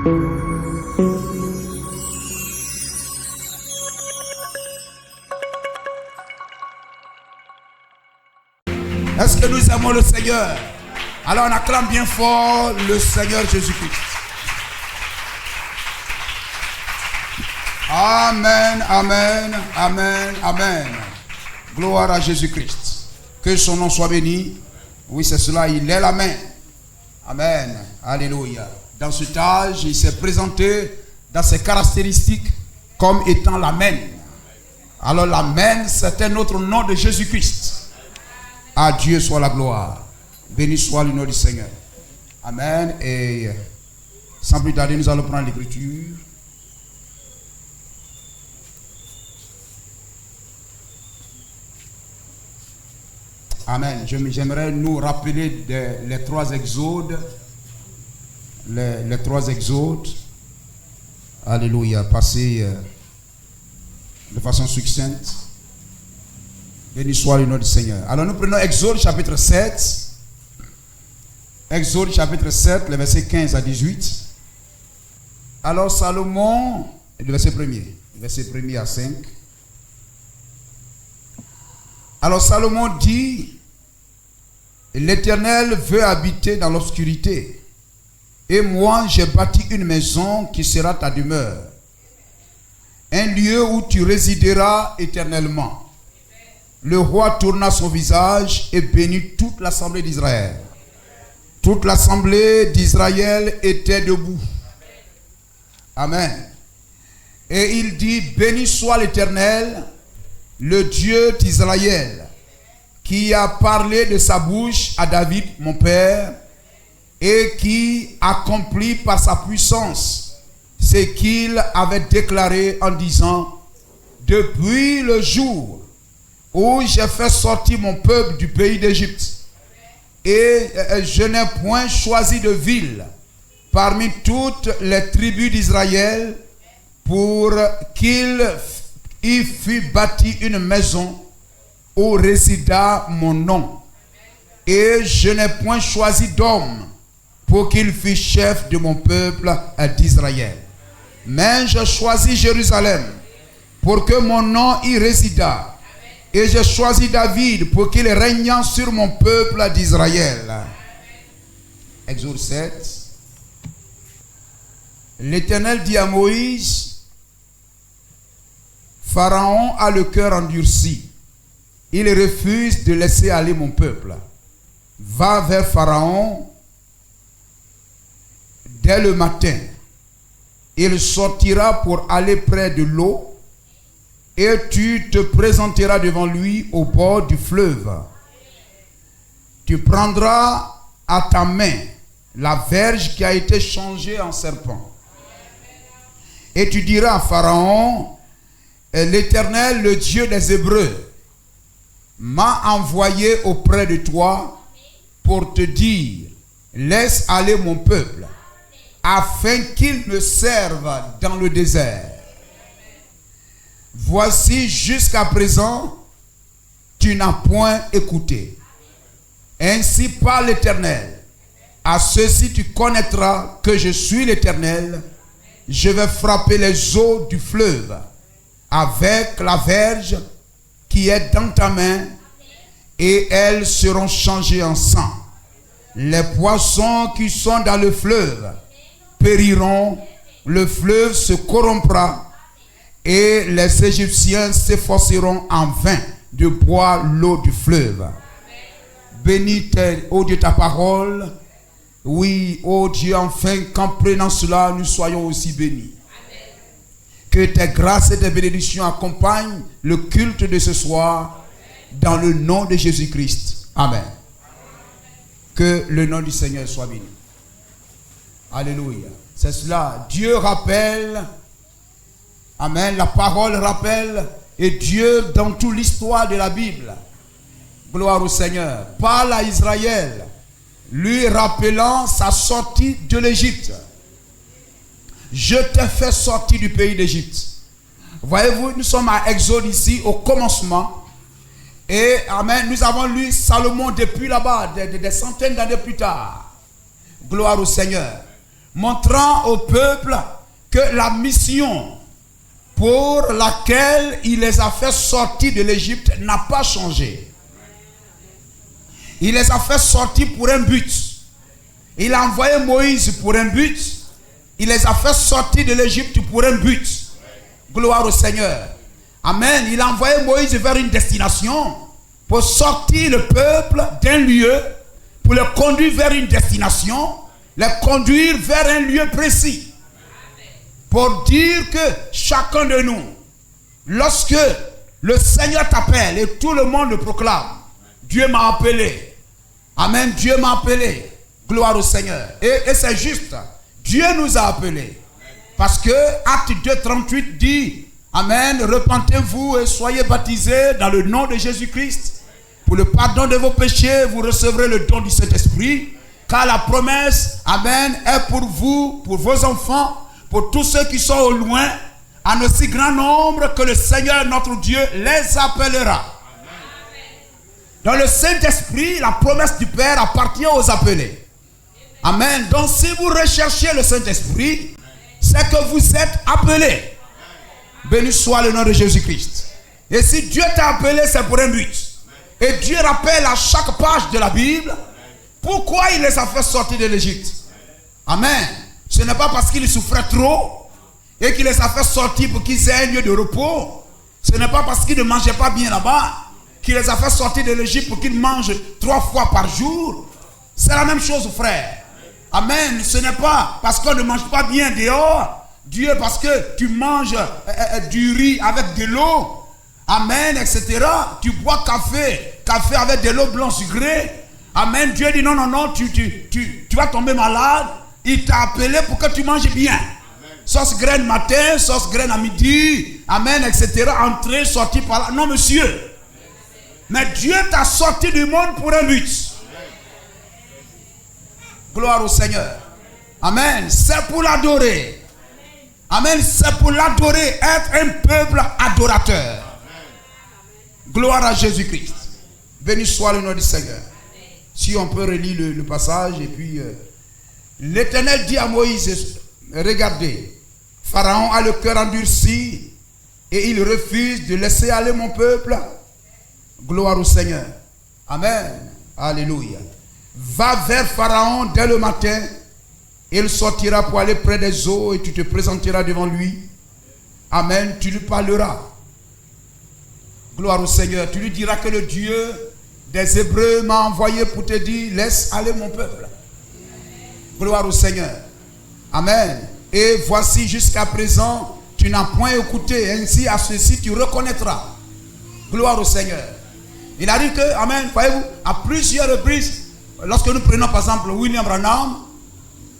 Est-ce que nous aimons le Seigneur? Alors on acclame bien fort le Seigneur Jésus-Christ. Amen, amen, amen, amen. Gloire à Jésus-Christ. Que son nom soit béni. Oui, c'est cela, il est la main. Amen, alléluia. Dans cet âge, il s'est présenté dans ses caractéristiques comme étant l'amen. Alors l'amen, c'est un autre nom de Jésus-Christ. À Dieu soit la gloire. Béni soit le nom du Seigneur. Amen. Et sans plus tarder, nous allons prendre l'écriture. Amen. J'aimerais nous rappeler les trois exodes. Les trois exodes. Alléluia. Passer de façon succincte. Béni soit le nom du Seigneur. Alors nous prenons Exode chapitre 7. Exode chapitre 7, le verset 15 à 18. Alors Salomon, le verset 1er à 5. Alors Salomon dit, l'Éternel veut habiter dans l'obscurité. Et moi j'ai bâti une maison qui sera ta demeure. Un lieu où tu résideras éternellement. Le roi tourna son visage et bénit toute l'assemblée d'Israël. Toute l'assemblée d'Israël était debout. Amen. Et il dit, béni soit l'Éternel, le Dieu d'Israël, qui a parlé de sa bouche à David, mon père, et qui accomplit par sa puissance ce qu'il avait déclaré en disant, depuis le jour où j'ai fait sortir mon peuple du pays d'Égypte, et je n'ai point choisi de ville parmi toutes les tribus d'Israël pour qu'il y fût bâti une maison où résida mon nom. Et je n'ai point choisi d'homme pour qu'il fût chef de mon peuple d'Israël. Mais j'ai choisi Jérusalem pour que mon nom y résidât. Et j'ai choisi David pour qu'il règne sur mon peuple d'Israël. Exode 7. L'Éternel dit à Moïse, Pharaon a le cœur endurci. Il refuse de laisser aller mon peuple. Va vers Pharaon dès le matin. Il sortira pour aller près de l'eau. Et tu te présenteras devant lui au bord du fleuve. Tu prendras à ta main la verge qui a été changée en serpent. Et tu diras à Pharaon, l'Éternel, le Dieu des Hébreux, m'a envoyé auprès de toi pour te dire, laisse aller mon peuple, afin qu'il me serve dans le désert. Voici, jusqu'à présent, tu n'as point écouté. Ainsi parle l'Éternel. À ceci tu connaîtras que je suis l'Éternel. Je vais frapper les eaux du fleuve avec la verge qui est dans ta main, et elles seront changées en sang. Les poissons qui sont dans le fleuve périront, le fleuve se corrompra, et les Égyptiens s'efforceront en vain de boire l'eau du fleuve. Bénis, ô Dieu, ta parole. Oui, ô Dieu, enfin, qu'en prenant cela, nous soyons aussi bénis. Amen. Que tes grâces et tes bénédictions accompagnent le culte de ce soir, dans le nom de Jésus-Christ. Amen. Amen. Que le nom du Seigneur soit béni. Alléluia. C'est cela. Dieu rappelle. Amen. La parole rappelle, et Dieu, dans toute l'histoire de la Bible, gloire au Seigneur, parle à Israël, lui rappelant sa sortie de l'Égypte. Je t'ai fait sortir du pays d'Égypte. Voyez-vous, nous sommes à Exode ici, au commencement. Et amen, nous avons lu Salomon depuis là-bas, des centaines d'années plus tard. Gloire au Seigneur. montrant au peuple que la mission pour laquelle il les a fait sortir de l'Égypte n'a pas changé. Il les a fait sortir pour un but. Il a envoyé Moïse pour un but. Il les a fait sortir de l'Égypte pour un but. Gloire au Seigneur. Amen. Il a envoyé Moïse vers une destination pour sortir le peuple d'un lieu, pour le conduire vers une destination, le conduire vers un lieu précis. Pour dire que chacun de nous, lorsque le Seigneur t'appelle et tout le monde le proclame, Dieu m'a appelé. Amen, Dieu m'a appelé. Gloire au Seigneur. Et c'est juste, Dieu nous a appelés. Parce que Acte 2, 38 dit, Amen, repentez-vous et soyez baptisés dans le nom de Jésus-Christ. Pour le pardon de vos péchés, vous recevrez le don du Saint-Esprit. Car la promesse, Amen, est pour vous, pour vos enfants, pour tous ceux qui sont au loin, en aussi grand nombre que le Seigneur notre Dieu les appellera. Dans le Saint-Esprit, la promesse du Père appartient aux appelés. Amen. Donc si vous recherchez le Saint-Esprit, c'est que vous êtes appelés. Béni soit le nom de Jésus-Christ. Et si Dieu t'a appelé, c'est pour un but. Et Dieu rappelle à chaque page de la Bible pourquoi il les a fait sortir de l'Égypte. Amen. Ce n'est pas parce qu'ils souffraient trop et qu'il les a fait sortir pour qu'ils aient un lieu de repos. Ce n'est pas parce qu'ils ne mangeaient pas bien là-bas qu'il les a fait sortir de l'Égypte pour qu'ils mangent 3 fois par jour. C'est la même chose, frère. Amen. Ce n'est pas parce qu'on ne mange pas bien dehors. Dieu, parce que tu manges du riz avec de l'eau. Amen, etc. Tu bois café avec de l'eau blanche sucrée. Amen. Dieu dit non, non, non, tu vas tomber malade. Il t'a appelé pour que tu manges bien. Sauce graine matin, sauce graine à midi. Amen, etc. Entrer, sortir par là. Non, monsieur. Mais Dieu t'a sorti du monde pour un but. Gloire au Seigneur. Amen. C'est pour l'adorer. Amen. C'est pour l'adorer. Être un peuple adorateur. Gloire à Jésus-Christ. Béni soit le nom du Seigneur. Si on peut relire le passage. Et puis, l'Éternel dit à Moïse, regardez, Pharaon a le cœur endurci et il refuse de laisser aller mon peuple. Gloire au Seigneur. Amen. Alléluia. Va vers Pharaon dès le matin. Il sortira pour aller près des eaux et tu te présenteras devant lui. Amen. Tu lui parleras. Gloire au Seigneur. Tu lui diras que le Dieu des Hébreux m'a envoyé pour te dire, laisse aller mon peuple. Gloire au Seigneur. Amen. Et voici jusqu'à présent, tu n'as point écouté. Ainsi à ceci tu reconnaîtras. Gloire au Seigneur. Il a dit que, amen, voyez-vous, à plusieurs reprises, lorsque nous prenons par exemple William Branham,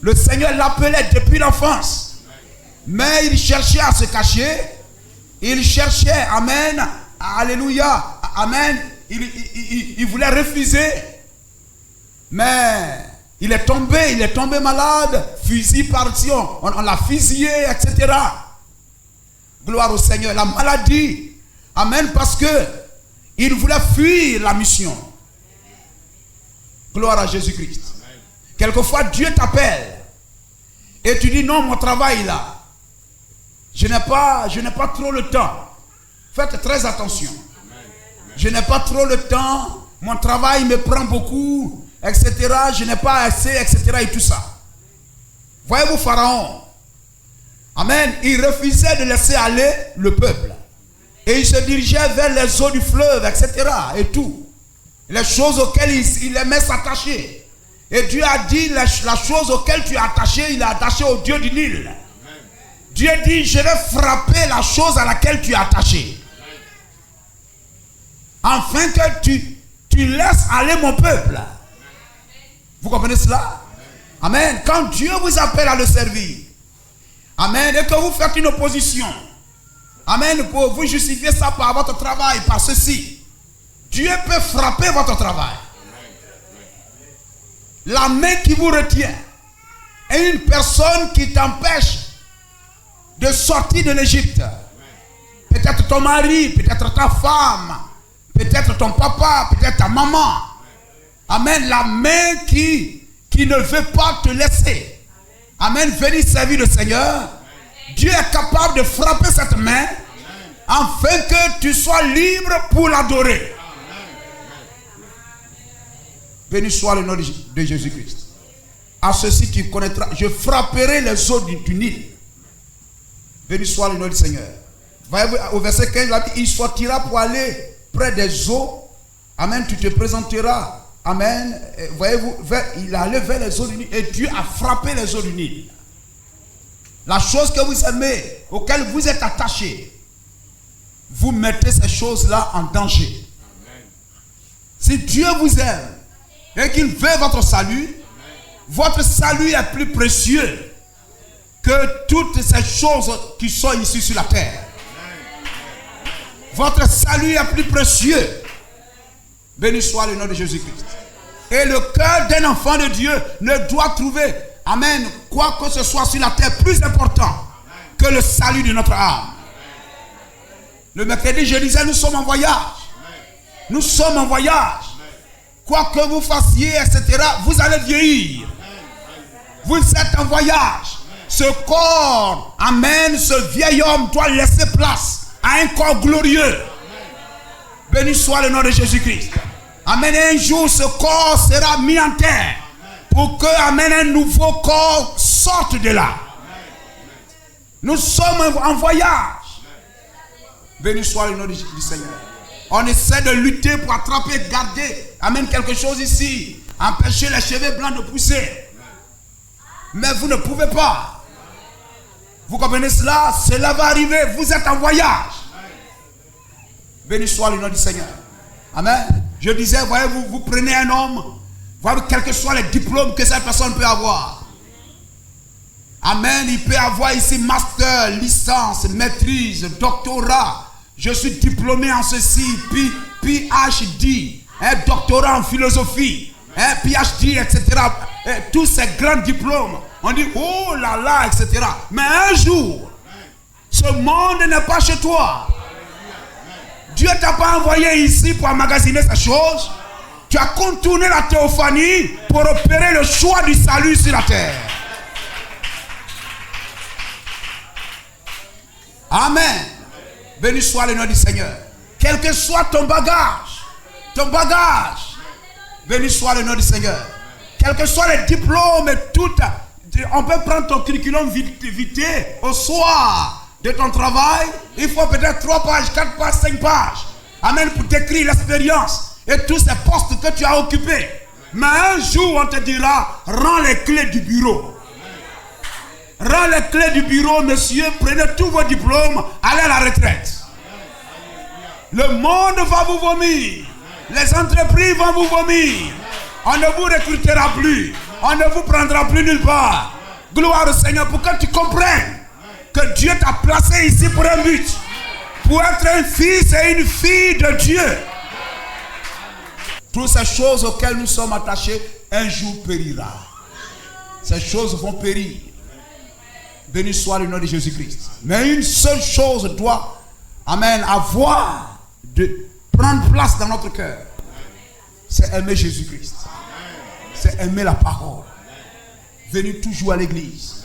le Seigneur l'appelait depuis l'enfance. Mais il cherchait à se cacher. Il cherchait, amen, alléluia, amen. Il voulait refuser. Mais il est tombé malade. Fusil par-ci, on l'a fusillé, etc. Gloire au Seigneur. La maladie, amen, parce que il voulait fuir la mission. Gloire à Jésus-Christ. Quelquefois, Dieu t'appelle. Et tu dis, non, mon travail est là. Je n'ai pas trop le temps. Faites très attention. Je n'ai pas trop le temps. Mon travail me prend beaucoup, etc. Je n'ai pas assez, etc. Et tout ça. Voyez-vous, Pharaon. Amen. Il refusait de laisser aller le peuple. Et il se dirigeait vers les eaux du fleuve, etc. Et tout. Les choses auxquelles il aimait s'attacher. Et Dieu a dit, la chose auquel tu es attaché, il est attaché au Dieu du Nil. Dieu dit, je vais frapper la chose à laquelle tu es attaché. Afin que tu laisses aller mon peuple. Vous comprenez cela? Amen. Quand Dieu vous appelle à le servir. Amen. Et que vous faites une opposition. Amen. Pour vous justifier ça par votre travail, par ceci. Dieu peut frapper votre travail. La main qui vous retient est une personne qui t'empêche de sortir de l'Égypte. Peut-être ton mari, peut-être ta femme, peut-être ton papa, peut-être ta maman. Amen. La main qui ne veut pas te laisser Amen. Venir servir le Seigneur. Dieu est capable de frapper cette main afin que tu sois libre pour l'adorer. Béni soit le nom de Jésus-Christ. À ceci tu connaîtras. Je frapperai les eaux du Nil. Béni soit le nom du Seigneur. Voyez-vous, au verset 15, il a dit, il sortira pour aller près des eaux. Amen. Tu te présenteras. Amen. Voyez-vous, il allait vers les eaux du Nil. Et Dieu a frappé les eaux du Nil. La chose que vous aimez, auquel vous êtes attaché, vous mettez ces choses-là en danger. Si Dieu vous aime et qu'il veut votre salut, votre salut est plus précieux que toutes ces choses qui sont ici sur la terre. Votre salut est plus précieux. Béni soit le nom de Jésus-Christ. Et le cœur d'un enfant de Dieu ne doit trouver, amen, quoi que ce soit sur la terre plus important que le salut de notre âme. Le mercredi, je disais, nous sommes en voyage. Nous sommes en voyage. Quoi que vous fassiez, etc., vous allez vieillir. Vous êtes en voyage. Ce corps, amen, ce vieil homme doit laisser place à un corps glorieux. Béni soit le nom de Jésus-Christ. Amen. Un jour, ce corps sera mis en terre pour que, amen, un nouveau corps sorte de là. Nous sommes en voyage. Béni soit le nom du Seigneur. On essaie de lutter pour attraper, garder, amen, quelque chose ici. Empêcher les cheveux blancs de pousser. Mais vous ne pouvez pas. Vous comprenez cela? Cela va arriver. Vous êtes en voyage. Béni soit le nom du Seigneur. Amen. Je disais, voyez-vous, vous prenez un homme, voyez, quels que soient les diplômes que cette personne peut avoir. Amen. Il peut avoir ici master, licence, maîtrise, doctorat. Je suis diplômé en ceci, puis PhD, un doctorat en philosophie, un PhD, etc. Et tous ces grands diplômes. On dit, oh là là, etc. Mais un jour, ce monde n'est pas chez toi. Dieu ne t'a pas envoyé ici pour emmagasiner ces choses. Tu as contourné la théophanie pour opérer le choix du salut sur la terre. Amen. Béni soit le nom du Seigneur. Quel que soit ton bagage, béni soit le nom du Seigneur. Quels que soient les diplômes et tout, on peut prendre ton curriculum vitae au soir de ton travail. Il faut peut-être 3 pages, 4 pages, 5 pages. Amen, pour décrire l'expérience et tous ces postes que tu as occupés. Mais un jour, on te dira, rends les clés du bureau. Rends les clés du bureau, monsieur, prenez tous vos diplômes, allez à la retraite. Le monde va vous vomir. Les entreprises vont vous vomir. On ne vous recrutera plus. On ne vous prendra plus nulle part. Gloire au Seigneur, pour que tu comprennes que Dieu t'a placé ici pour un but. Pour être un fils et une fille de Dieu. Toutes ces choses auxquelles nous sommes attachés, un jour périra. Ces choses vont périr. Béni soit le nom de Jésus-Christ. Mais une seule chose doit, amen, avoir de prendre place dans notre cœur. C'est aimer Jésus-Christ. C'est aimer la parole. Venir toujours à l'église.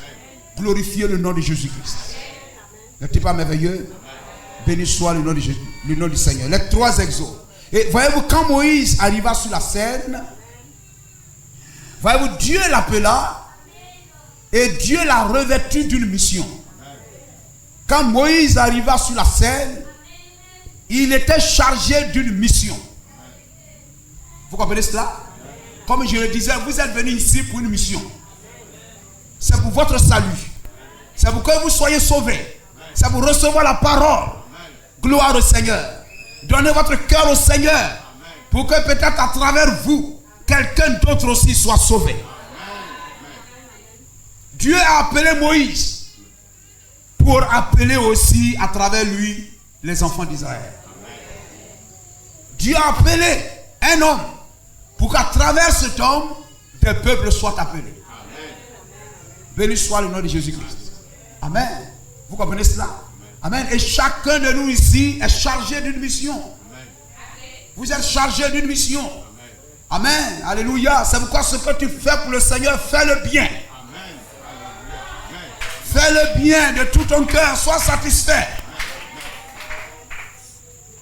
Glorifier le nom de Jésus-Christ. N'est-il pas merveilleux? Béni soit le nom du Seigneur. Les 3 exos. Et voyez-vous, quand Moïse arriva sur la scène, voyez-vous, Dieu l'appela et Dieu l'a revêtu d'une mission. Quand Moïse arriva sur la scène, il était chargé d'une mission. Vous comprenez cela? Comme je le disais, vous êtes venus ici pour une mission. C'est pour votre salut. C'est pour que vous soyez sauvés. C'est pour recevoir la parole. Gloire au Seigneur. Donnez votre cœur au Seigneur. Pour que peut-être à travers vous, quelqu'un d'autre aussi soit sauvé. Dieu a appelé Moïse pour appeler aussi à travers lui les enfants d'Israël. Dieu a appelé un homme pour qu'à travers cet homme, des peuples soient appelés. Béni soit le nom de Jésus-Christ. Amen. Vous comprenez cela? Amen. Et chacun de nous ici est chargé d'une mission. Vous êtes chargé d'une mission. Amen. Alléluia. C'est pourquoi ce que tu fais pour le Seigneur, fais-le bien. Fais le bien de tout ton cœur. Sois satisfait.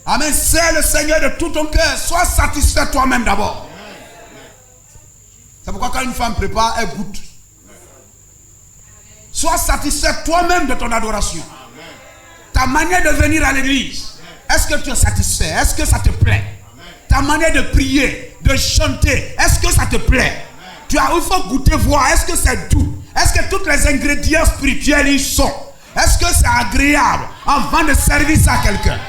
Amen. C'est le Seigneur de tout ton cœur. Sois satisfait toi-même d'abord. C'est pourquoi quand une femme prépare, elle goûte. Sois satisfait toi-même de ton adoration. Ta manière de venir à l'église. Est-ce que tu es satisfait? Est-ce que ça te plaît? Ta manière de prier, de chanter, est-ce que ça te plaît? Il faut goûter, voir, est-ce que c'est doux? Est-ce que tous les ingrédients spirituels y sont? Est-ce que c'est agréable avant de servir ça à quelqu'un?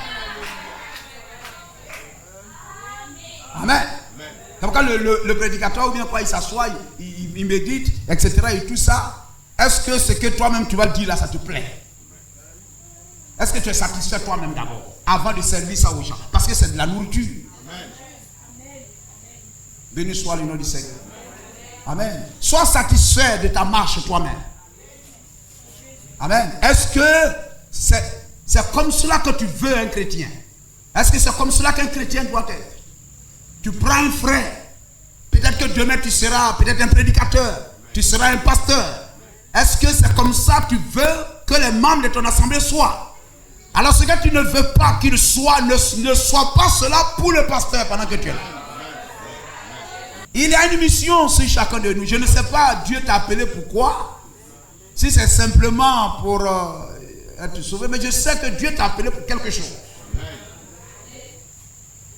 Amen. C'est pourquoi le prédicateur ou bien quoi, il s'assoit, il médite, etc. et tout ça. Est-ce que ce que toi-même tu vas dire là, ça te plaît? Est-ce que tu es satisfait toi-même d'abord avant de servir ça aux gens? Parce que c'est de la nourriture. Béni soit le nom du Seigneur. Amen. Sois satisfait de ta marche toi-même. Amen. Est-ce que c'est comme cela que tu veux un chrétien? Est-ce que c'est comme cela qu'un chrétien doit être? Tu prends un frère. Peut-être que demain tu seras peut-être un prédicateur. Tu seras un pasteur. Est-ce que c'est comme ça que tu veux que les membres de ton assemblée soient? Alors ce que tu ne veux pas qu'il soit, ne soit pas cela pour le pasteur pendant que tu es là. Il y a une mission sur chacun de nous. Je ne sais pas, Dieu t'a appelé pourquoi. Si c'est simplement pour être sauvé, mais je sais que Dieu t'a appelé pour quelque chose.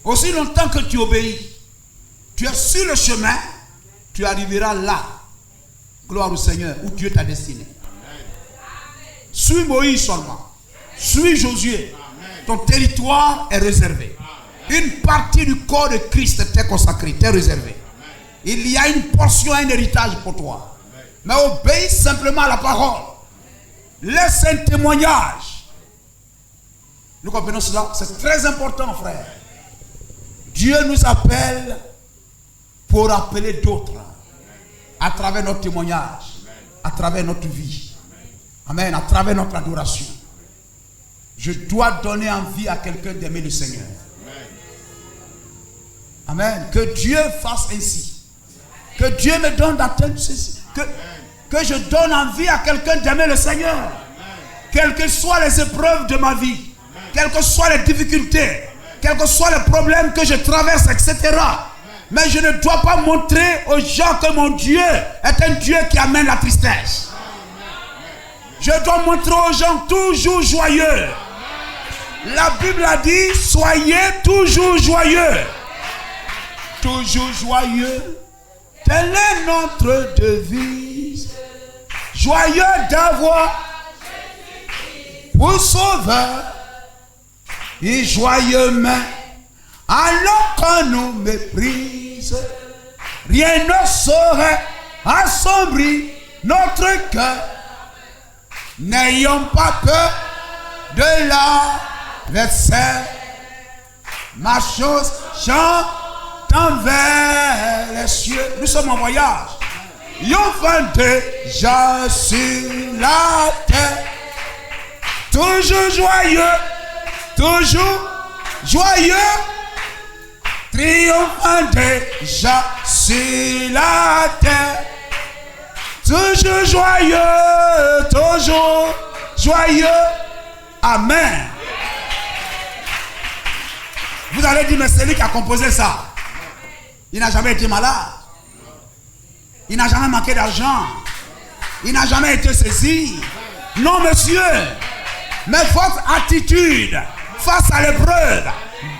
Aussi longtemps que tu obéis, tu es sur le chemin, tu arriveras là. Gloire au Seigneur, où Dieu t'a destiné. Suis Moïse seulement. Suis Josué. Ton territoire est réservé. Une partie du corps de Christ t'est consacrée, t'est réservée. Il y a une portion, un héritage pour toi. Mais obéis simplement à la parole. Laisse un témoignage. Nous comprenons cela? C'est très important, frère. Dieu nous appelle pour appeler d'autres à travers notre témoignage, à travers notre vie. Amen. À travers notre adoration. Je dois donner envie à quelqu'un d'aimer le Seigneur. Amen. Que Dieu fasse ainsi. Que Dieu me donne d'atteindre ceci. Que je donne envie à quelqu'un d'aimer le Seigneur. Quelles que soient les épreuves de ma vie. Quelles que soient les difficultés. Quels que soient les problèmes que je traverse, etc. Mais je ne dois pas montrer aux gens que mon Dieu est un Dieu qui amène la tristesse. Je dois montrer aux gens toujours joyeux. La Bible a dit, soyez toujours joyeux. Toujours joyeux. Telle est notre devise. Joyeux d'avoir pour sauveur et joyeux même. Alors qu'on nous méprise, rien ne saurait assombrir notre cœur. N'ayons pas peur de l'adversaire. Ma chose chante envers les cieux. Nous sommes en voyage. Ils vont déjà sur la terre. Toujours joyeux. Toujours joyeux. Triomphant déjà sur la terre. Toujours joyeux. Toujours joyeux. Amen. Vous allez dire, mais c'est lui qui a composé ça. Il n'a jamais été malade. Il n'a jamais manqué d'argent. Il n'a jamais été saisi. Non, monsieur. Mais votre attitude face à l'épreuve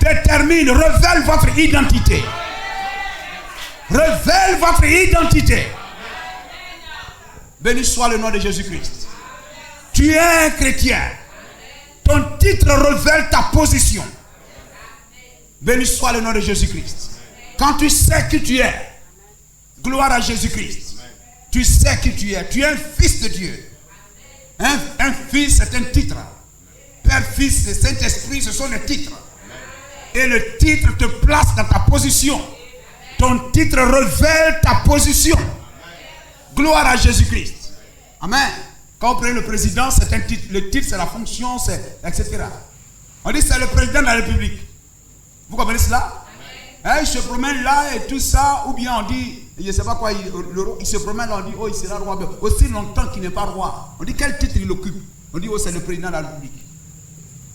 détermine, révèle votre identité. Révèle votre identité. Béni soit le nom de Jésus-Christ. Tu es un chrétien. Ton titre révèle ta position. Béni soit le nom de Jésus-Christ. Quand tu sais qui tu es, gloire à Jésus-Christ. Tu sais qui tu es. Tu es un fils de Dieu. Un fils, c'est un titre. Père, Fils et Saint-Esprit, ce sont des titres. Et le titre te place dans ta position. Ton titre révèle ta position. Gloire à Jésus-Christ. Amen. Quand on prend le président, c'est un titre. Le titre, c'est la fonction, c'est etc. On dit c'est le président de la République. Vous comprenez cela? Hein, il se promène là et tout ça. Ou bien on dit je ne sais pas quoi, il se promène là, on dit, oh, il sera roi. Aussi longtemps qu'il n'est pas roi. On dit, quel titre il occupe? On dit, oh, c'est le président de la République.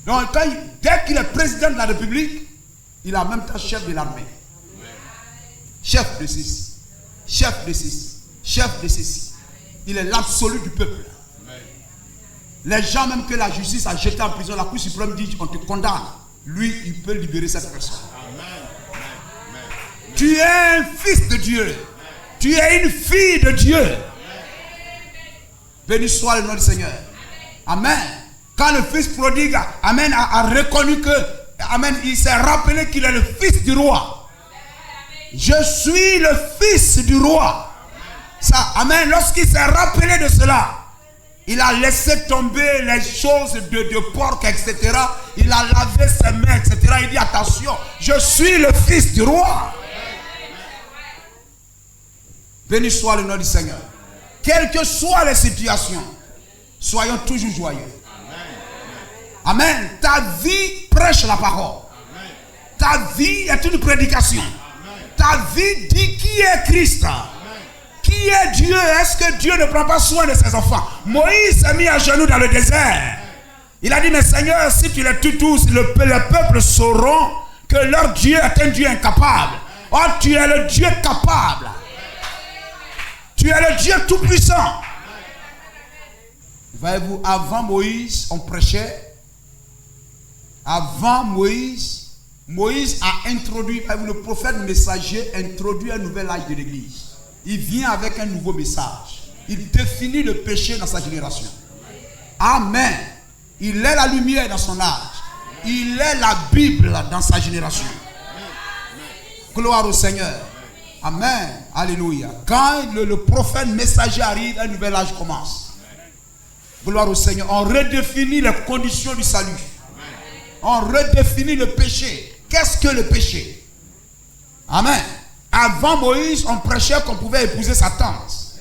Donc, dès qu'il est président de la République, il est en même temps chef de l'armée. Chef de ceci, chef de ceci, chef de ceci. Il est l'absolu du peuple. Les gens, même que la justice a jeté en prison, la Cour suprême dit, on te condamne. Lui, il peut libérer cette personne. Tu es un fils de Dieu. Tu es une fille de Dieu. Béni soit le nom du Seigneur. Amen. Quand le fils prodigue, amen, a reconnu que, amen, il s'est rappelé qu'il est le fils du roi. Je suis le fils du roi. Ça, amen. Lorsqu'il s'est rappelé de cela, il a laissé tomber les choses de porc, etc. Il a lavé ses mains, etc. Il dit, attention, je suis le fils du roi. Béni soit le nom du Seigneur. Quelles que soient les situations, soyons toujours joyeux. Amen. Ta vie prêche la parole. Ta vie est une prédication. Ta vie dit qui est Christ. Qui est Dieu? Est-ce que Dieu ne prend pas soin de ses enfants? Moïse s'est mis à genoux dans le désert. Il a dit, mais Seigneur, si tu les tues tous, le peuple sauront que leur Dieu est un Dieu incapable. Oh, tu es le Dieu capable. Tu es le Dieu tout-puissant. Voyez-vous, avant Moïse, on prêchait. Avant Moïse a introduit, le prophète messager introduit un nouvel âge de l'église. Il vient avec un nouveau message. Il définit le péché dans sa génération. Amen. Il est la lumière dans son âge. Il est la Bible dans sa génération. Gloire au Seigneur. Amen. Alléluia. Quand le prophète messager arrive, un nouvel âge commence. Gloire au Seigneur. On redéfinit les conditions du salut. On redéfinit le péché. Qu'est-ce que le péché? Amen. Avant Moïse, on prêchait qu'on pouvait épouser sa tante.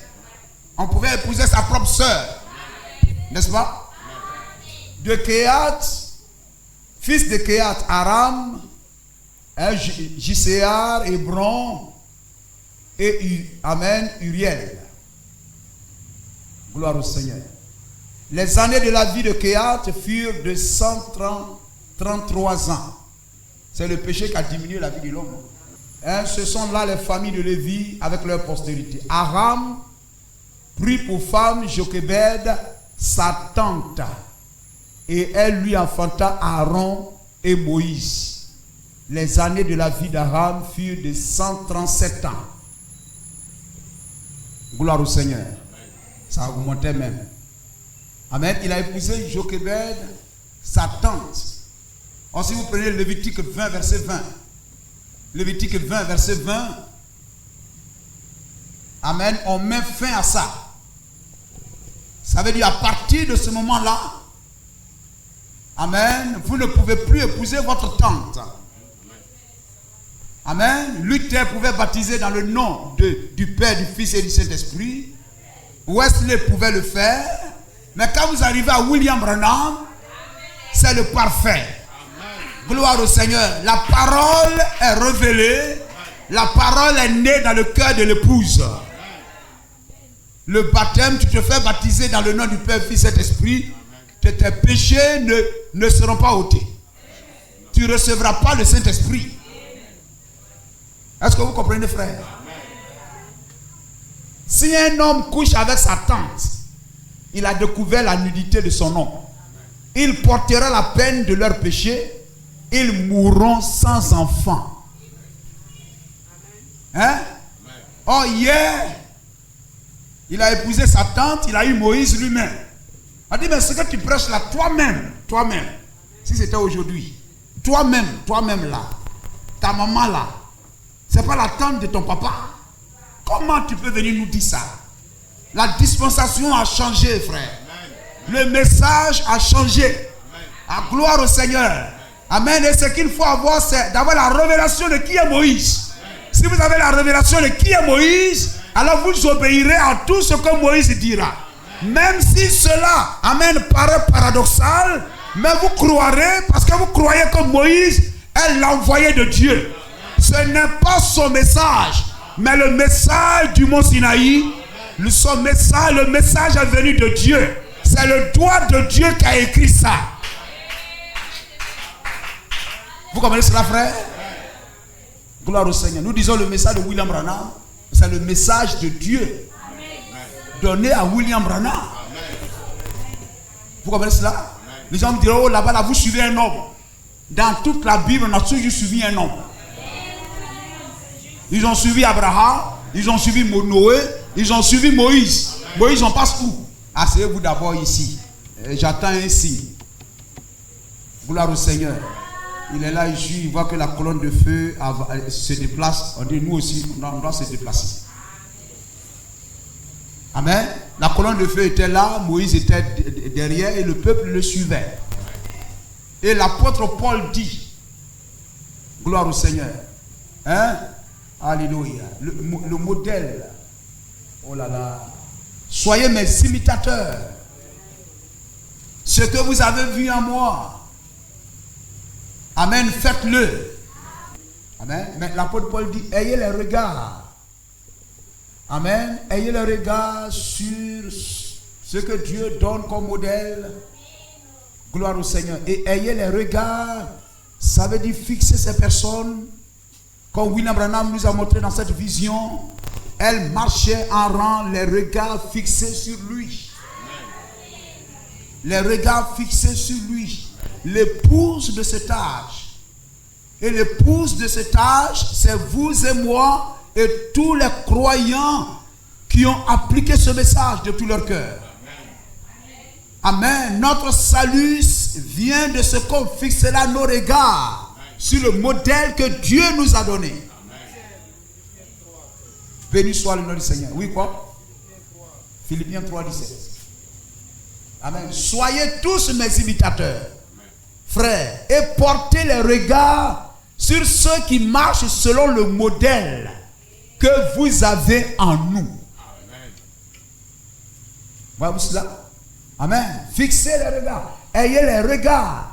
On pouvait épouser sa propre sœur. N'est-ce pas? De Kehat, fils de Kehat, Aram, Giséar, Hébron et Amen, Uriel. Gloire au Seigneur. Les années de la vie de Kehat furent de 133 ans. C'est le péché qui a diminué la vie de l'homme. Ce sont là les familles de Lévi avec leur postérité. Aram prit pour femme Jochebed, sa tante, et elle lui enfanta Aaron et Moïse. Les années de la vie d'Aram furent de 137 ans. Gloire au Seigneur. Ça augmentait même. Amen. Il a épousé Jochebed, sa tante. Si vous prenez Lévitique 20, verset 20. Lévitique 20, verset 20. Amen. On met fin à ça. Ça veut dire à partir de ce moment-là, amen, vous ne pouvez plus épouser votre tante. Amen. Luther pouvait baptiser dans le nom du Père, du Fils et du Saint-Esprit. Wesley pouvait le faire. Mais quand vous arrivez à William Branham, c'est le parfait. Gloire au Seigneur. La parole est révélée. La parole est née dans le cœur de l'épouse. Le baptême, tu te fais baptiser dans le nom du Père, Fils et Saint-Esprit. Tes péchés ne seront pas ôtés. Tu ne recevras pas le Saint-Esprit. Est-ce que vous comprenez, frère? Si un homme couche avec sa tante, il a découvert la nudité de son homme. Il portera la peine de leur péché. Ils mourront sans enfant. Hein? Oh, hier, il a épousé sa tante, il a eu Moïse lui-même. Il a dit, mais ce que tu prêches là, toi-même, si c'était aujourd'hui, toi-même là, ta maman là, c'est pas la tante de ton papa. Comment tu peux venir nous dire ça? La dispensation a changé, frère. Le message a changé. À gloire au Seigneur. Amen. Et ce qu'il faut avoir, c'est d'avoir la révélation de qui est Moïse. Si vous avez la révélation de qui est Moïse, alors vous obéirez à tout ce que Moïse dira. Même si cela, amen, paraît paradoxal, mais vous croirez parce que vous croyez que Moïse est l'envoyé de Dieu. Ce n'est pas son message. Mais le message du mont Sinaï, le message est venu de Dieu. C'est le doigt de Dieu qui a écrit ça. Vous comprenez cela, frère? Gloire au Seigneur. Nous disons le message de William Branham, c'est le message de Dieu donné à William Branham. Vous comprenez cela? Les gens me diront, oh là-bas, là, vous suivez un homme. Dans toute la Bible, on a toujours suivi un homme. Ils ont suivi Abraham, ils ont suivi Noé, ils ont suivi Moïse. Moïse, on passe où? Asseyez-vous d'abord ici. J'attends un signe. Gloire au Seigneur. Il est là, il voit que la colonne de feu se déplace. On dit, nous aussi, on doit se déplacer. Amen. La colonne de feu était là, Moïse était derrière et le peuple le suivait. Et l'apôtre Paul dit, gloire au Seigneur. Hein? Alléluia. Le modèle. Oh là là. Soyez mes imitateurs. Ce que vous avez vu en moi. Amen. Faites-le. Amen. Mais l'apôtre Paul dit, ayez les regards. Amen. Ayez le regard sur ce que Dieu donne comme modèle. Gloire au Seigneur. Et ayez les regards. Ça veut dire fixer ces personnes. Comme William Branham nous a montré dans cette vision. Elle marchait en rang, les regards fixés sur lui. Les regards fixés sur lui. L'épouse de cet âge. Et l'épouse de cet âge, c'est vous et moi. Et tous les croyants qui ont appliqué ce message de tout leur cœur. Amen. Notre salut vient de ce qu'on fixera nos regards sur le modèle que Dieu nous a donné. Béni soit le nom du Seigneur. Oui, quoi? Philippiens 3, 17. Amen. Soyez tous mes imitateurs, frères, et portez les regards sur ceux qui marchent selon le modèle que vous avez en nous. Voyez-vous cela? Amen. Fixez les regards. Ayez les regards.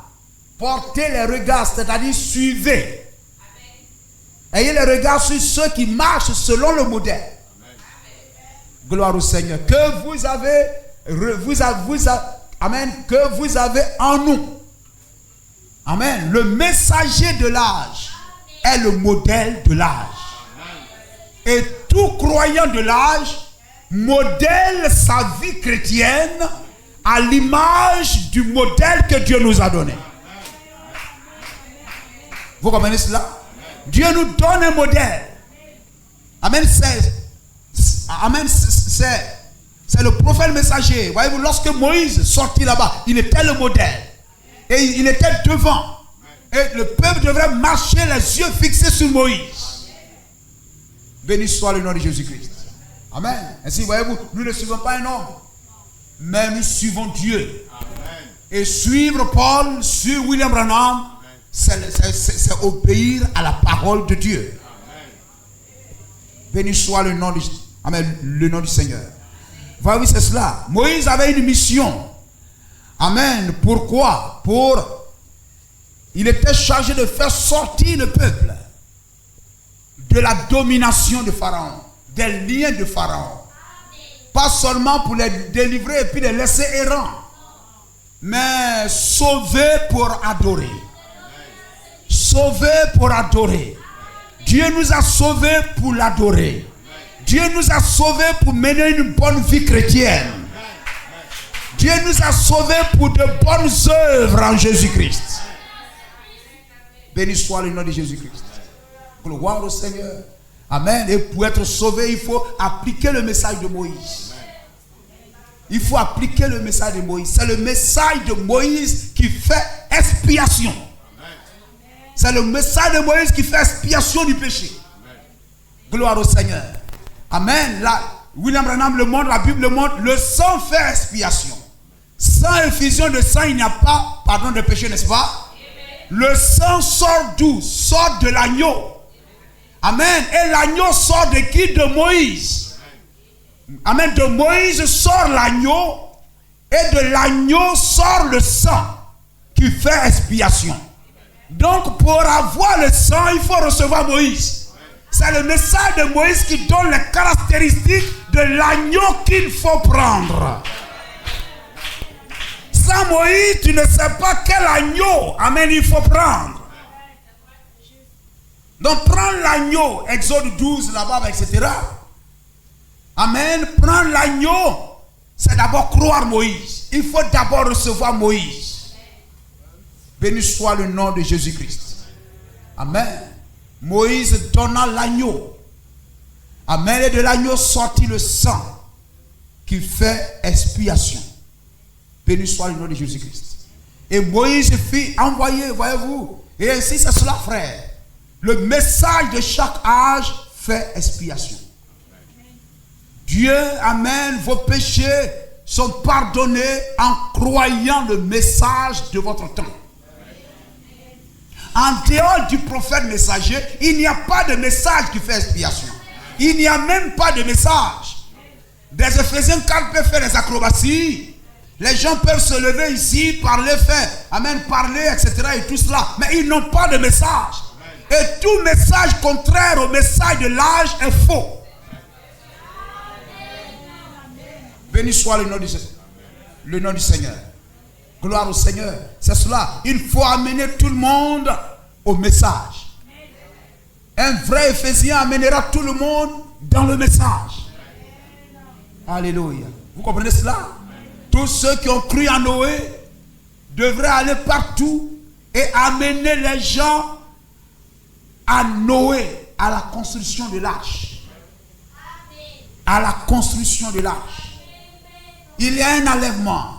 Portez les regards, c'est-à-dire suivez. Ayez les regards sur ceux qui marchent selon le modèle. Gloire au Seigneur. Que vous avez, amen, que vous avez en nous. Amen. Le messager de l'âge est le modèle de l'âge. Et tout croyant de l'âge modèle sa vie chrétienne à l'image du modèle que Dieu nous a donné. Vous comprenez cela? Dieu nous donne un modèle. Amen. C'est le prophète messager. Voyez-vous, lorsque Moïse sortit là-bas, il était le modèle. Et il était devant. Et le peuple devrait marcher les yeux fixés sur Moïse. Béni soit le nom de Jésus-Christ. Amen. Ainsi, voyez-vous, nous ne suivons pas un homme, mais nous suivons Dieu. Amen. Et suivre Paul, suivre William Branham, c'est obéir à la parole de Dieu. Amen. Béni soit le nom du, amen, le nom du Seigneur. Voyez-vous, c'est cela. Moïse avait une mission. Amen. Pourquoi? Il était chargé de faire sortir le peuple de la domination de Pharaon, des liens de Pharaon. Pas seulement pour les délivrer et puis les laisser errants, mais sauver pour adorer. Sauver pour adorer. Dieu nous a sauvés pour l'adorer. Dieu nous a sauvés pour mener une bonne vie chrétienne. Dieu nous a sauvés pour de bonnes œuvres en Jésus-Christ. Béni soit le nom de Jésus-Christ. Gloire au Seigneur. Amen. Et pour être sauvé, il faut appliquer le message de Moïse. Il faut appliquer le message de Moïse. C'est le message de Moïse qui fait expiation. C'est le message de Moïse qui fait expiation du péché. Gloire au Seigneur. Amen. Là, William Branham le montre, la Bible le montre, le sang fait expiation. Sans effusion de sang, il n'y a pas pardon de péché, n'est-ce pas? Le sang sort d'où? Sort de l'agneau. Amen. Et l'agneau sort de qui? De Moïse. Amen. De Moïse sort l'agneau. Et de l'agneau sort le sang qui fait expiation. Donc pour avoir le sang, il faut recevoir Moïse. C'est le message de Moïse qui donne les caractéristiques de l'agneau qu'il faut prendre. Sans Moïse, tu ne sais pas quel agneau, amen, il faut prendre. Donc prends l'agneau, Exode 12 là-bas, etc. Amen, prends l'agneau, c'est d'abord croire Moïse. Il faut d'abord recevoir Moïse. Béni soit le nom de Jésus-Christ. Amen. Moïse donna l'agneau. Amen. Et de l'agneau sortit le sang qui fait expiation. Béni soit le nom de Jésus-Christ. Et Moïse fit envoyer, voyez-vous. Et ainsi c'est cela, frère. Le message de chaque âge fait expiation. Dieu, amen, vos péchés sont pardonnés en croyant le message de votre temps. En dehors du prophète messager, il n'y a pas de message qui fait expiation. Il n'y a même pas de message. Des Éphésiens 4 peuvent faire des acrobaties. Les gens peuvent se lever ici, parler, faire, amen, parler, etc. et tout cela. Mais ils n'ont pas de message. Et tout message contraire au message de l'âge est faux. Béni soit le nom du Seigneur. Gloire au Seigneur. C'est cela. Il faut amener tout le monde au message. Un vrai Ephésien amènera tout le monde dans le message. Alléluia. Vous comprenez cela? Tous ceux qui ont cru en Noé devraient aller partout et amener les gens à Noé, à la construction de l'arche. À la construction de l'arche. Il y a un enlèvement.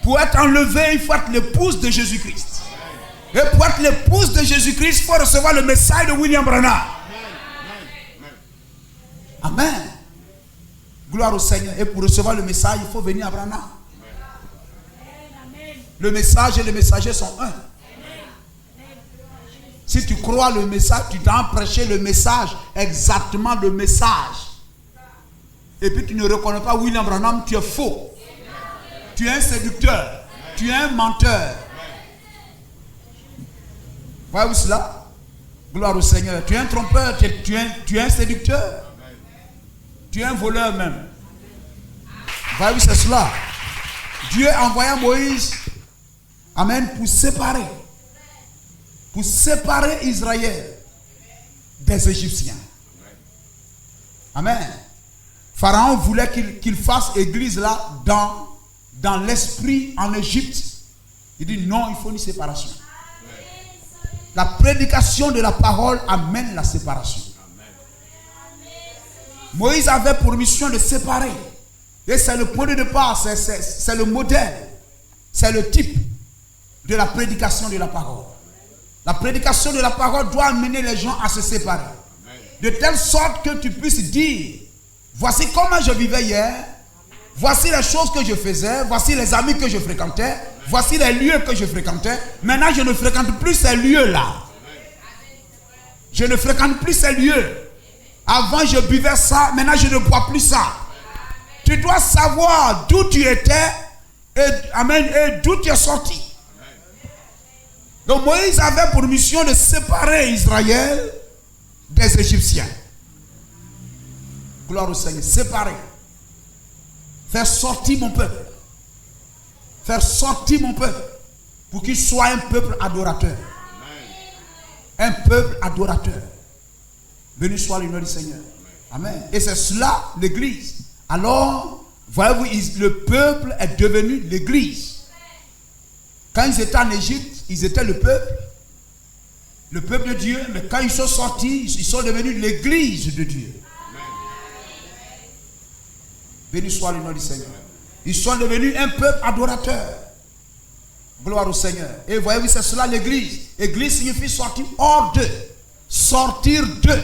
Pour être enlevé, il faut être l'épouse de Jésus-Christ. Et pour être l'épouse de Jésus-Christ, il faut recevoir le message de William Branham. Amen. Gloire au Seigneur. Et pour recevoir le message, il faut venir à Branham. Le message et le messager sont un. Si tu crois le message, tu dois prêcher le message, exactement le message. Et puis tu ne reconnais pas William Branham, tu es faux. Tu es un séducteur. Tu es un menteur. Voyez-vous cela? Gloire au Seigneur. Tu es un trompeur. Tu es un séducteur. Tu es un voleur même. Voyez-vous, c'est cela. Dieu envoya Moïse, amen, pour séparer Israël des Égyptiens. Amen. Pharaon voulait qu'il fasse église là dans l'esprit en Égypte. Il dit non, il faut une séparation. La prédication de la parole amène la séparation. Moïse avait pour mission de séparer. Et c'est le point de départ, c'est le modèle, c'est le type de la prédication de la parole. La prédication de la parole doit amener les gens à se séparer. De telle sorte que tu puisses dire, voici comment je vivais hier, voici les choses que je faisais, voici les amis que je fréquentais, voici les lieux que je fréquentais. Maintenant, je ne fréquente plus ces lieux-là. Je ne fréquente plus ces lieux. Avant, je buvais ça, maintenant, je ne bois plus ça. Tu dois savoir d'où tu étais et d'où tu es sorti. Donc, Moïse avait pour mission de séparer Israël des Égyptiens. Gloire au Seigneur. Séparer. Faire sortir mon peuple. Faire sortir mon peuple. Pour qu'il soit un peuple adorateur. Un peuple adorateur. Béni soit le nom du Seigneur. Amen. Et c'est cela l'église. Alors, voyez-vous, le peuple est devenu l'église. Quand ils étaient en Égypte, ils étaient le peuple de Dieu. Mais quand ils sont sortis, ils sont devenus l'église de Dieu. Béni soit le nom du Seigneur. Ils sont devenus un peuple adorateur. Gloire au Seigneur. Et voyez-vous, c'est cela l'église. Église signifie sortir hors d'eux. Sortir d'eux.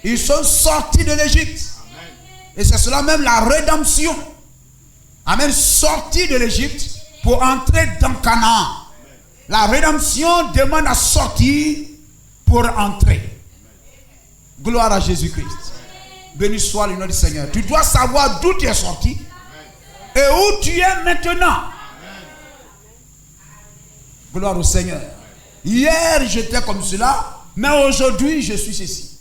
Ils sont sortis de l'Égypte. Et c'est cela même la rédemption. Amen. Sortir de l'Égypte pour entrer dans Canaan. La rédemption demande à sortir pour entrer. Gloire à Jésus-Christ. Béni soit le nom du Seigneur. Tu dois savoir d'où tu es sorti et où tu es maintenant. Gloire au Seigneur. Hier, j'étais comme cela, mais aujourd'hui, je suis ceci.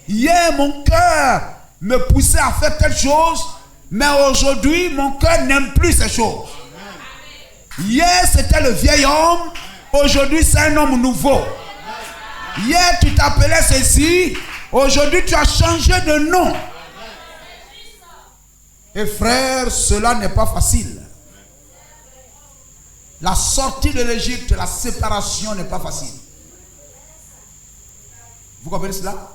Hier, mon cœur me poussait à faire telle chose, mais aujourd'hui, mon cœur n'aime plus ces choses. Hier, c'était le vieil homme, aujourd'hui, c'est un homme nouveau. Hier, tu t'appelais ceci, aujourd'hui, tu as changé de nom. Et frère, cela n'est pas facile. La sortie de l'Égypte, la séparation n'est pas facile. Vous comprenez cela?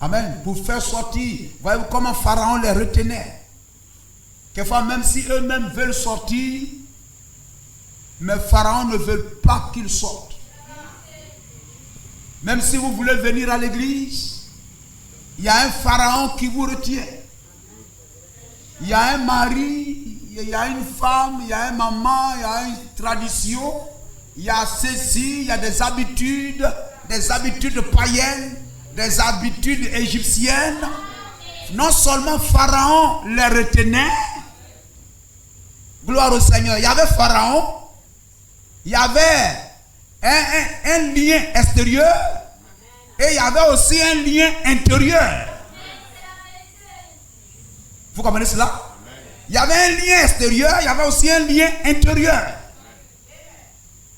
Amen. Pour faire sortir, voyez-vous comment Pharaon les retenait. Quelquefois, même si eux-mêmes veulent sortir, mais Pharaon ne veut pas qu'ils sortent. Même si vous voulez venir à l'église, il y a un Pharaon qui vous retient. Il y a un mari, il y a une femme, il y a un maman, il y a une tradition, il y a ceci, il y a des habitudes païennes, des habitudes égyptiennes. Non seulement Pharaon les retenait, gloire au Seigneur, il y avait Pharaon, il y avait un lien extérieur et il y avait aussi un lien intérieur. Vous comprenez cela? Il y avait un lien extérieur, il y avait aussi un lien intérieur.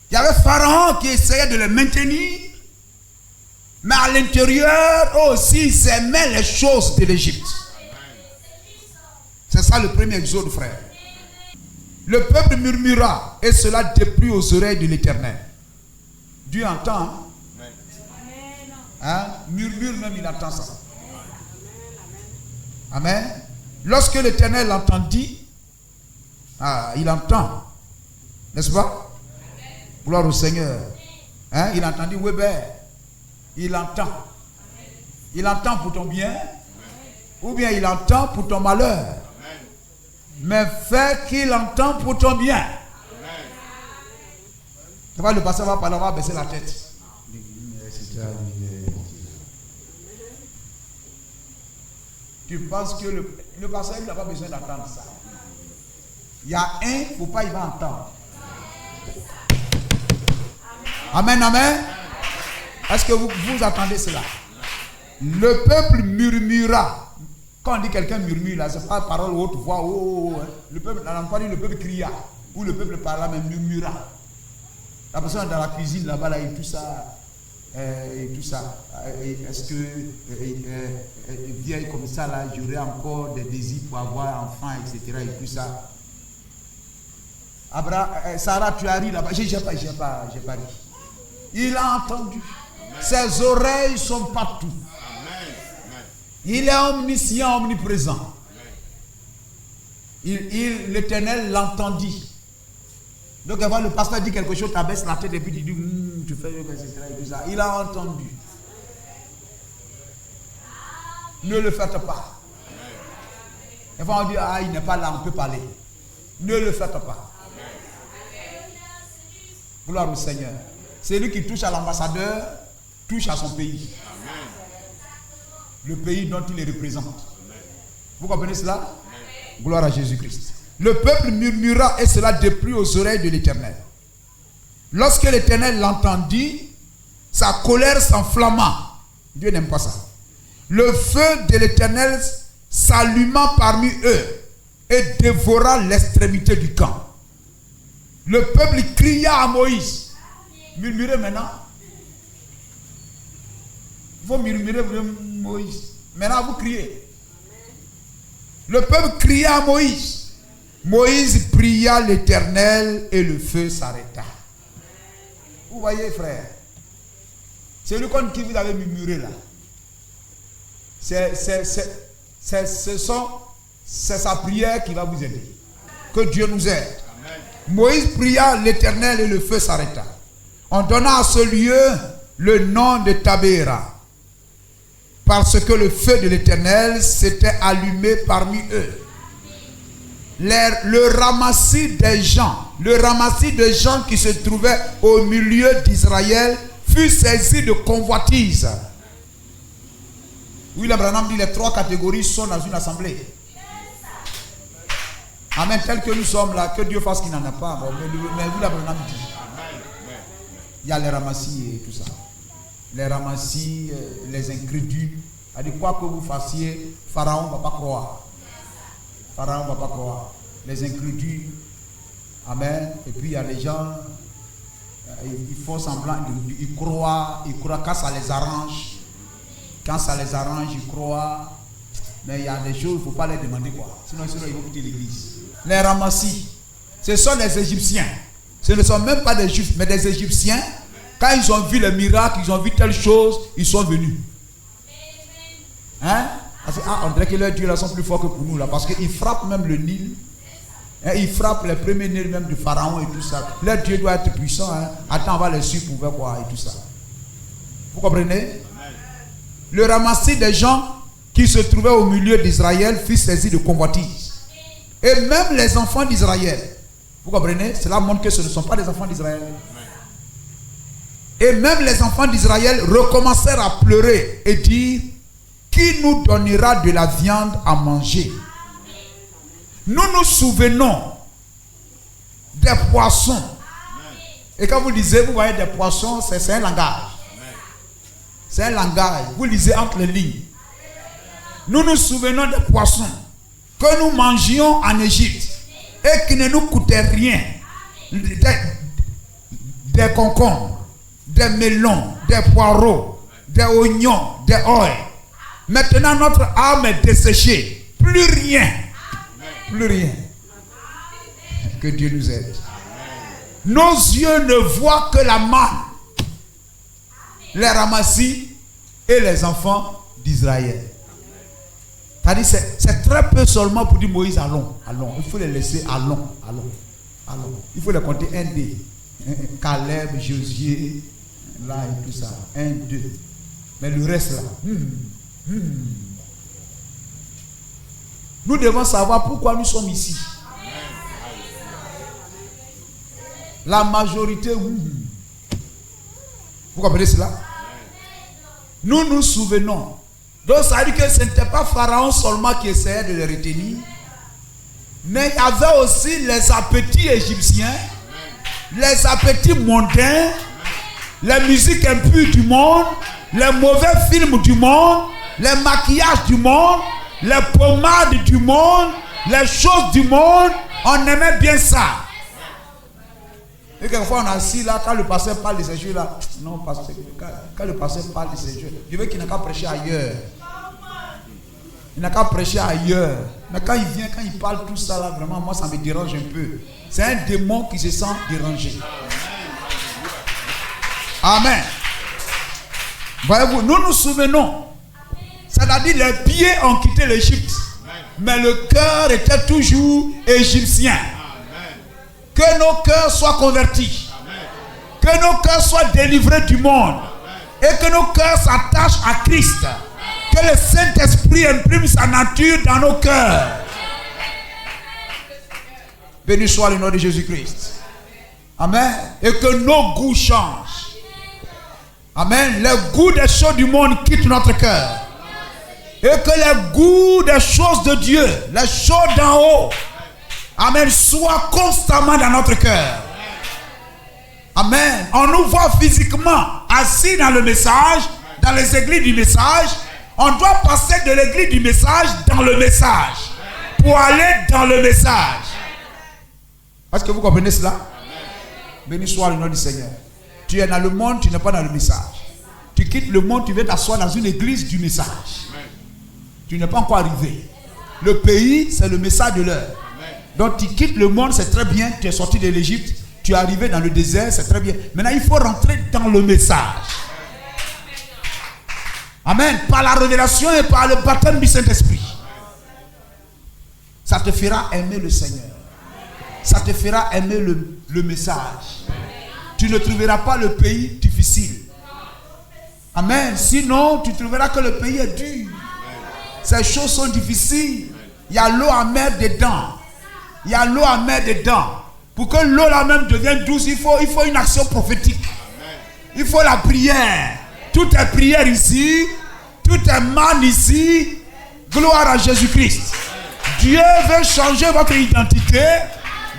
Il y avait Pharaon qui essayait de le maintenir, mais à l'intérieur aussi, il aimait les choses de l'Égypte. C'est ça le premier exode, frère. Le peuple murmura, et cela déplut aux oreilles de l'Éternel. Dieu entend. Hein? Murmure même, il entend ça. Amen. Lorsque l'Éternel l'entendit, il entend. N'est-ce pas? Gloire au Seigneur. Hein? Il entendit Weber. Il entend. Il entend pour ton bien, ou bien il entend pour ton malheur. Mais fais qu'il entend pour ton bien. Tu vois, le pasteur va parler, on va baisser la tête. Tu penses que le pasteur n'a pas besoin d'entendre ça. Il y a un, il ne faut pas, il va entendre. Amen, amen. Est-ce que vous attendez cela? Le peuple murmura. Quand on dit quelqu'un murmure, là, ce n'est pas parole haute voix. Le peuple, on n'a pas dit le peuple cria. Ou le peuple parla, mais murmura. La personne dans la cuisine là-bas, là, et tout ça. Est-ce que vieille comme ça, là, j'aurais encore des désirs pour avoir enfant, etc. Et tout ça. Sarah, tu as ri là-bas. J'ai pas ri. Il a entendu. Ses oreilles sont partout. Il est omniscient, omniprésent. L'Éternel l'entendit. Donc, avant le pasteur dit quelque chose, tu abaisses la tête et puis tu dis, tu fais etc. Et tout ça. Il a entendu. Ne le faites pas. Et on dit, il n'est pas là, on peut parler. Ne le faites pas. Gloire au Seigneur. C'est lui qui touche à l'ambassadeur, touche à son pays. Le pays dont il les représente. Vous comprenez cela? Gloire à Jésus-Christ. Le peuple murmura et cela déplut aux oreilles de l'Éternel. Lorsque l'Éternel l'entendit, sa colère s'enflamma. Dieu n'aime pas ça. Le feu de l'Éternel s'alluma parmi eux et dévora l'extrémité du camp. Le peuple cria à Moïse. Murmurez maintenant. Il faut murmurer Moïse. Maintenant vous criez. Le peuple cria à Moïse. Moïse pria l'Éternel et le feu s'arrêta. Vous voyez, frère, c'est lui contre qui vous avez murmuré là. C'est sa prière qui va vous aider. Que Dieu nous aide. Amen. Moïse pria l'Éternel et le feu s'arrêta. On donna à ce lieu le nom de Tabéra, parce que le feu de l'Éternel s'était allumé parmi eux. Le ramassis des gens qui se trouvaient au milieu d'Israël fut saisi de convoitise. William Branham dit les trois catégories sont dans une assemblée. Amen. Tel que nous sommes là, que Dieu fasse qu'il n'en a pas. Mais William Branham dit il y a les ramassis et tout ça. Les ramassis, les incrédules, Elle dit quoi que vous fassiez, Pharaon ne va pas croire. Pharaon ne va pas croire. Les incrédules. Amen. Et puis il y a les gens, ils font semblant, ils croient quand ça les arrange. Quand ça les arrange, ils croient. Mais il y a des choses, il ne faut pas les demander quoi. Sinon ils vont quitter l'église. Les ramassis, ce sont les Égyptiens. Ce ne sont même pas des Juifs, mais des Égyptiens. Quand ils ont vu les miracles, ils ont vu telle chose, ils sont venus. Hein? On dirait que leurs dieux là sont plus forts que pour nous là, parce qu'ils frappent même le Nil. Hein? Ils frappent les premiers nés même du Pharaon et tout ça. Leur Dieu doit être puissant. Hein? Attends, on va les suivre pour voir quoi et tout ça. Vous comprenez? Le ramassis des gens qui se trouvaient au milieu d'Israël fut saisi de convoitise. Et même les enfants d'Israël. Vous comprenez? Cela montre que ce ne sont pas des enfants d'Israël. Et même les enfants d'Israël recommencèrent à pleurer et dire: qui nous donnera de la viande à manger? Nous nous souvenons des poissons. Et quand vous lisez, vous voyez des poissons, c'est un langage. C'est un langage. Vous lisez entre les lignes. Nous nous souvenons des poissons que nous mangions en Égypte et qui ne nous coûtaient rien. Des concombres, des melons, des poireaux, des oignons, des oeufs. Maintenant notre âme est desséchée. Plus rien. Plus rien. Que Dieu nous aide. Nos yeux ne voient que la manne. Les ramassis et les enfants d'Israël. C'est-à-dire c'est très peu seulement pour dire Moïse, allons. Il faut les laisser, allons. Il faut les compter 1, 2. Caleb, Josué, là et tout ça. 1, 2. Mais le reste là. Nous devons savoir pourquoi nous sommes ici. La majorité, vous comprenez cela? Nous nous souvenons. Donc ça veut dire que ce n'était pas Pharaon seulement qui essayait de les retenir, mais il y avait aussi les appétits égyptiens, les appétits mondains, les musiques impures du monde, les mauvais films du monde, les maquillages du monde, les pommades du monde, les choses du monde. On aimait bien ça. Et quelquefois on a assis là, quand le pasteur parle de ces jeux là, non, pasteur, quand le pasteur parle de ces jeux, je veux qu'il n'a qu'à prêcher ailleurs. Il n'a qu'à prêcher ailleurs. Mais quand il vient, quand il parle tout ça là, vraiment, moi ça me dérange un peu. C'est un démon qui se sent dérangé. Amen. Voyez-vous, nous nous souvenons. C'est-à-dire les pieds ont quitté l'Égypte, mais le cœur était toujours égyptien. Que nos cœurs soient convertis. Que nos cœurs soient délivrés du monde. Et que nos cœurs s'attachent à Christ. Que le Saint-Esprit imprime sa nature dans nos cœurs. Béni soit le nom de Jésus-Christ. Amen. Et que nos goûts changent. Amen. Les goûts des choses du monde quittent notre cœur. Et que les goûts des choses de Dieu, les choses d'en haut, amen, soient constamment dans notre cœur. Amen. On nous voit physiquement assis dans le message, dans les églises du message. On doit passer de l'église du message dans le message pour aller dans le message. Est-ce que vous comprenez cela? Béni soit le nom du Seigneur. Tu es dans le monde, tu n'es pas dans le message. Tu quittes le monde, tu viens t'asseoir dans une église du message. Tu n'es pas encore arrivé. Le pays, c'est le message de l'heure. Donc tu quittes le monde, c'est très bien. Tu es sorti de l'Égypte, tu es arrivé dans le désert, c'est très bien. Maintenant, il faut rentrer dans le message. Amen. Par la révélation et par le baptême du Saint-Esprit. Ça te fera aimer le Seigneur. Ça te fera aimer le message. Tu ne trouveras pas le pays difficile. Amen. Sinon, tu trouveras que le pays est dur. Ces choses sont difficiles. Il y a l'eau amère dedans. Il y a l'eau amère dedans. Pour que l'eau là même devienne douce, il faut une action prophétique. Il faut la prière. Tout est prière ici. Tout est manne ici. Gloire à Jésus-Christ. Dieu veut changer votre identité.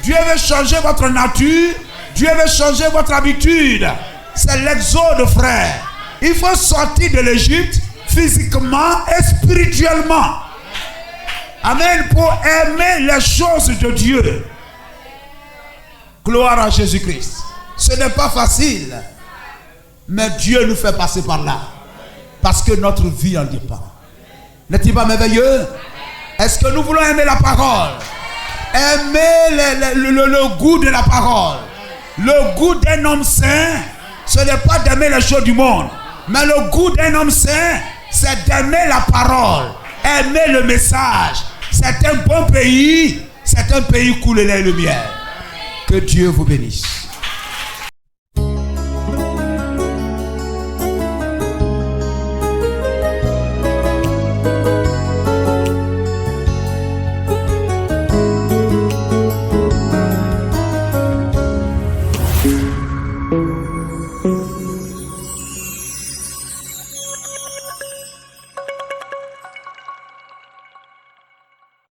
Dieu veut changer votre nature. Dieu veut changer votre habitude. C'est l'exode, frère. Il faut sortir de l'Égypte. physiquement et spirituellement. Amen. Pour aimer les choses de Dieu. Gloire à Jésus-Christ. Ce n'est pas facile. Mais Dieu nous fait passer par là. Parce que notre vie en dépend. N'est-il pas merveilleux? Est-ce que nous voulons aimer la parole? Aimer le goût de la parole. Le goût d'un homme saint, ce n'est pas d'aimer les choses du monde. Mais le goût d'un homme saint, c'est d'aimer la parole. Aimer le message. C'est un bon pays. C'est un pays où le lait et le miel. Que Dieu vous bénisse.